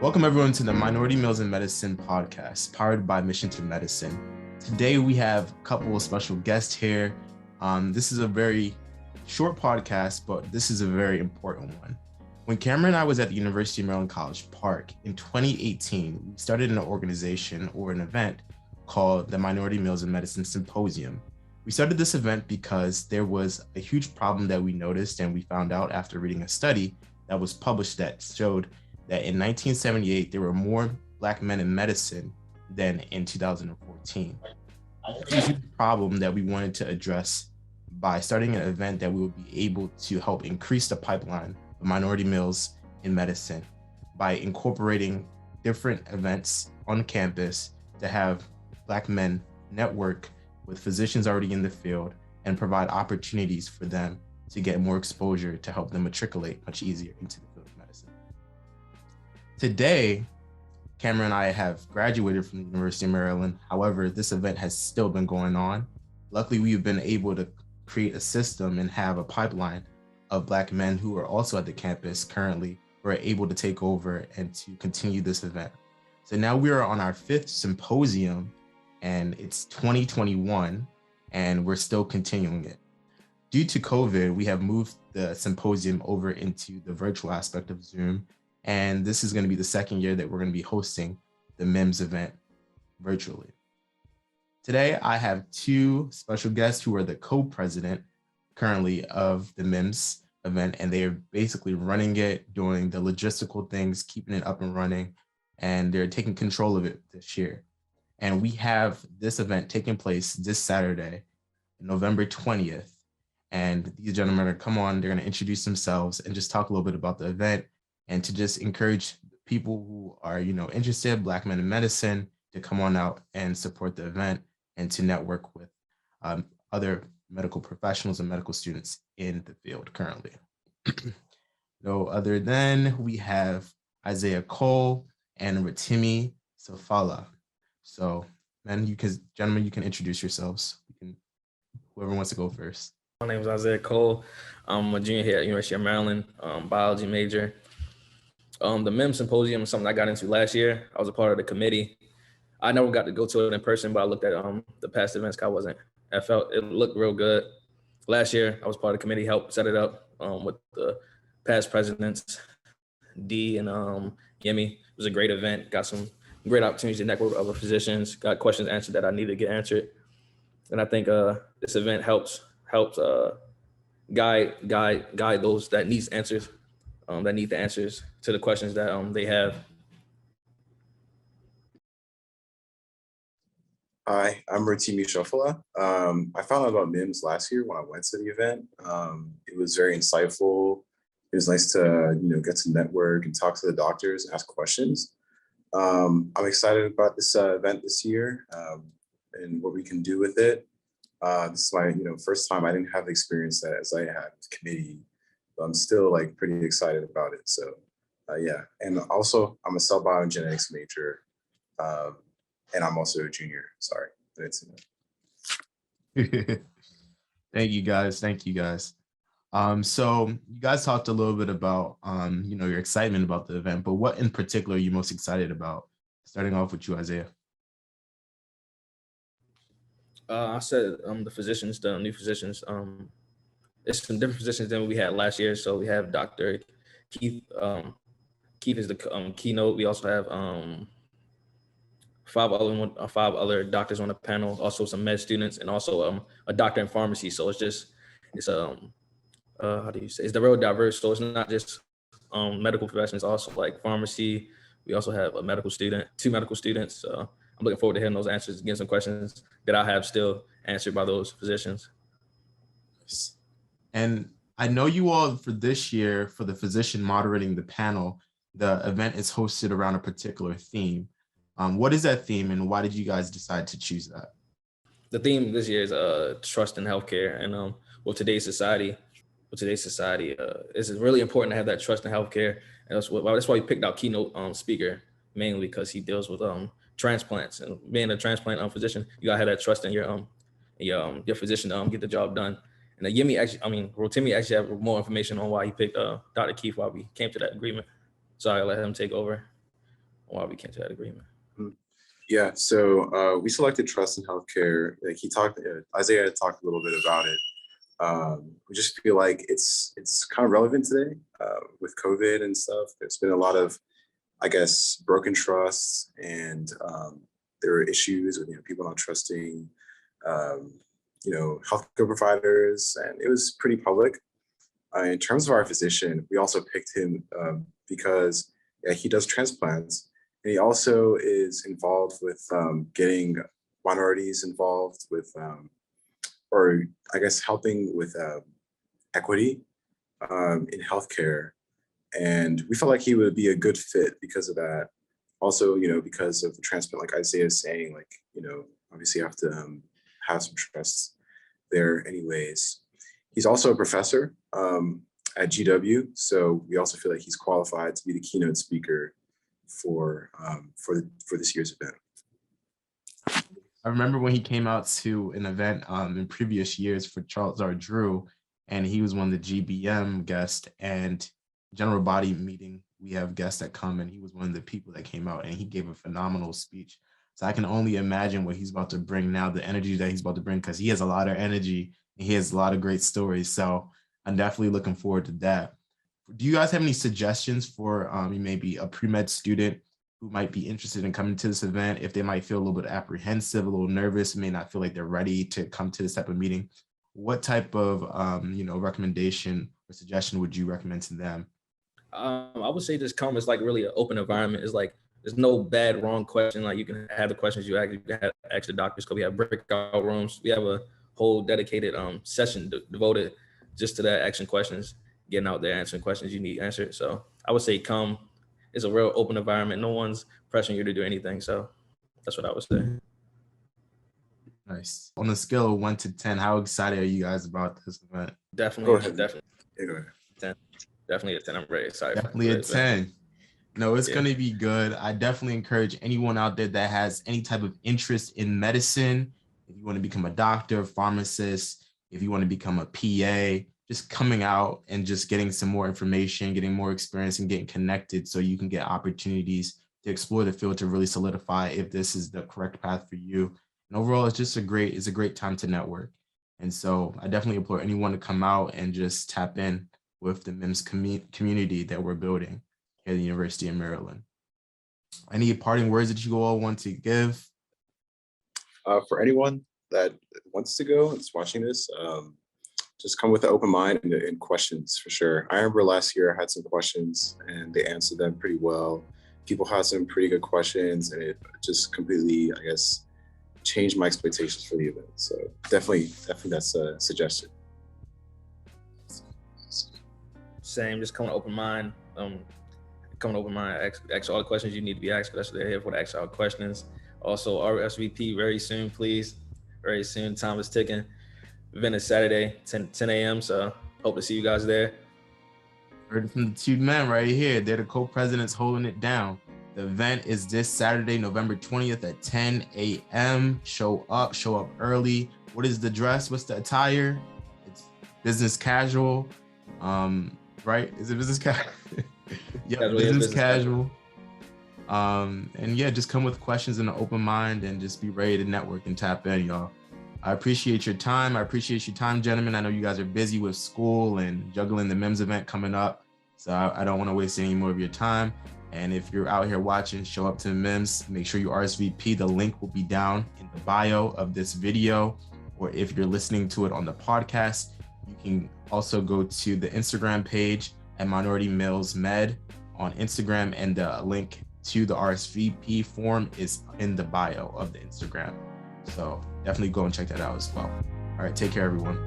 Welcome everyone to the Minority Males in Medicine podcast, powered by Mission to Medicine. Today we have a couple of special guests here. This is a very short podcast, but this is a very important one. When Cameron and I was at the University of Maryland College Park in 2018, we started an organization or an event called the Minority Males in Medicine Symposium. We started this event because there was a huge problem that we noticed, and we found out after reading a study that was published that showed that in 1978, there were more Black men in medicine than in 2014. It's a huge problem that we wanted to address by starting an event that we would be able to help increase the pipeline of minority males in medicine by incorporating different events on campus to have Black men network with physicians already in the field and provide opportunities for them to get more exposure to help them matriculate much easier into the field of medicine. Today, Cameron and I have graduated from the University of Maryland. However, this event has still been going on. Luckily, we've been able to create a system and have a pipeline of Black men who are also at the campus currently who are able to take over and to continue this event. So now we are on our 5th symposium, and it's 2021, and we're still continuing it. Due to COVID, we have moved the symposium over into the virtual aspect of Zoom. And this is going to be the second year that we're going to be hosting the MIMS event virtually. Today, I have two special guests who are the co-president currently of the MIMS event, and they are basically running it, doing the logistical things, keeping it up and running, and they're taking control of it this year. And we have this event taking place this Saturday, November 20th. And these gentlemen are going to come on, they're going to introduce themselves and just talk a little bit about the event, and to just encourage people who are, interested, Black men in medicine, to come on out and support the event and to network with other medical professionals and medical students in the field currently. No other than we have Isaiah Cole and Rotimi Sofala. So, gentlemen, you can introduce yourselves. Whoever wants to go first. My name is Isaiah Cole. I'm a junior here at University of Maryland, biology major. The MIMS Symposium is something I got into last year. I was a part of the committee. I never got to go to it in person, but I looked at the past events. I felt it looked real good. Last year, I was part of the committee, helped set it up with the past presidents, D and Yemi. It was a great event. Got some great opportunities to network with other physicians. Got questions answered that I needed to get answered. And I think this event helps guide those that need answers. That need the answers to the questions that they have. Hi, I'm Rotimi Sofala. I found out about MIMS last year when I went to the event. It was very insightful. It was nice to get to network and talk to the doctors, ask questions. I'm excited about this event this year and what we can do with it. This is my first time. I didn't have the experience that as I had with committee. But I'm still pretty excited about it. So yeah, and also I'm a cell biogenetics major, and I'm also a junior. Sorry. Thank you guys. So you guys talked a little bit about your excitement about the event, but what in particular are you most excited about? Starting off with you, Isaiah. I said the physicians, the new physicians. It's some different physicians than we had last year. So we have Dr. Keith. Keith is the keynote. We also have 5 other doctors on the panel, also some med students, and also a doctor in pharmacy. So it's how do you say? It's the real diverse. So it's not just medical professions, also like pharmacy. We also have a medical student, 2 medical students. So I'm looking forward to hearing those answers, getting some questions that I have still answered by those physicians. And I know you all for this year, for the physician moderating the panel, the event is hosted around a particular theme. What is that theme, and why did you guys decide to choose that? The theme this year is trust in healthcare, and with today's society, it's really important to have that trust in healthcare, and that's why we picked out keynote speaker mainly, because he deals with transplants, and being a transplant physician, you gotta have that trust in your physician to get the job done. And Rotimi actually have more information on why he picked Dr. Keith, why we came to that agreement. So I let him take over. why we came to that agreement. Yeah, so we selected trust in healthcare. Like Isaiah talked a little bit about it. We just feel like it's kind of relevant today with COVID and stuff. There's been a lot of, I guess, broken trusts, and there are issues with people not trusting, healthcare providers, and it was pretty public. In terms of our physician, we also picked him because he does transplants. And he also is involved with getting minorities involved with, or I guess helping with equity in healthcare. And we felt like he would be a good fit because of that. Also, because of the transplant, like Isaiah is saying, obviously you have to have some trust there anyways. He's also a professor at GW. So we also feel like he's qualified to be the keynote speaker for this year's event. I remember when he came out to an event in previous years for Charles R. Drew, and he was one of the GBM guests, and general body meeting, we have guests that come, and he was one of the people that came out, and he gave a phenomenal speech. So I can only imagine what he's about to bring now, the energy that he's about to bring, because he has a lot of energy and he has a lot of great stories. So I'm definitely looking forward to that. Do you guys have any suggestions for maybe a pre-med student who might be interested in coming to this event, if they might feel a little bit apprehensive, a little nervous, may not feel like they're ready to come to this type of meeting? What type of recommendation or suggestion would you recommend to them? I would say just come. It's like really an open environment. It's like there's no bad, wrong question. Like you can have the questions you can ask the doctors. Because we have breakout rooms. We have a whole dedicated session devoted just to that, asking questions, getting out there, answering questions you need answered. So I would say come. It's a real open environment. No one's pressuring you to do anything. So that's what I would say. Nice. On a scale of 1 to 10, how excited are you guys about this event? Definitely. Yeah, go ahead. 10. Definitely a 10. I'm very excited. Definitely a 10. No, it's going to be good. I definitely encourage anyone out there that has any type of interest in medicine. If you want to become a doctor, pharmacist, if you want to become a PA, just coming out and just getting some more information, getting more experience, and getting connected so you can get opportunities to explore the field to really solidify if this is the correct path for you. And overall, it's a great time to network. And so I definitely implore anyone to come out and just tap in with the MIMS community that we're building here at the University of Maryland. Any parting words that you all want to give? For anyone that wants to go, that's watching this, just come with an open mind and questions for sure. I remember last year I had some questions and they answered them pretty well. People had some pretty good questions, and it just completely, I guess, changed my expectations for the event. So definitely that's a suggestion. Same, just come with open mind. Ask all the questions you need to be asked. That's what they're here for, to ask all questions. Also, RSVP very soon, please. Very soon, time is ticking. Event is Saturday, 10 a.m. So hope to see you guys there. Heard from the two men right here. They're the co-presidents holding it down. The event is this Saturday, November 20th at 10 a.m. Show up early. What is the dress? What's the attire? It's business casual. Right? Is it business casual? Yeah, business casual. And yeah, just come with questions and an open mind and just be ready to network and tap in, y'all. I appreciate your time. Gentlemen. I know you guys are busy with school and juggling the MIMS event coming up. So I don't want to waste any more of your time. And if you're out here watching, show up to the MIMS. Make sure you RSVP. The link will be down in the bio of this video. Or if you're listening to it on the podcast, you can also go to the Instagram page at Minority Males Med on Instagram, and the link to the RSVP form is in the bio of the Instagram. So definitely go and check that out as well. All right, take care, everyone.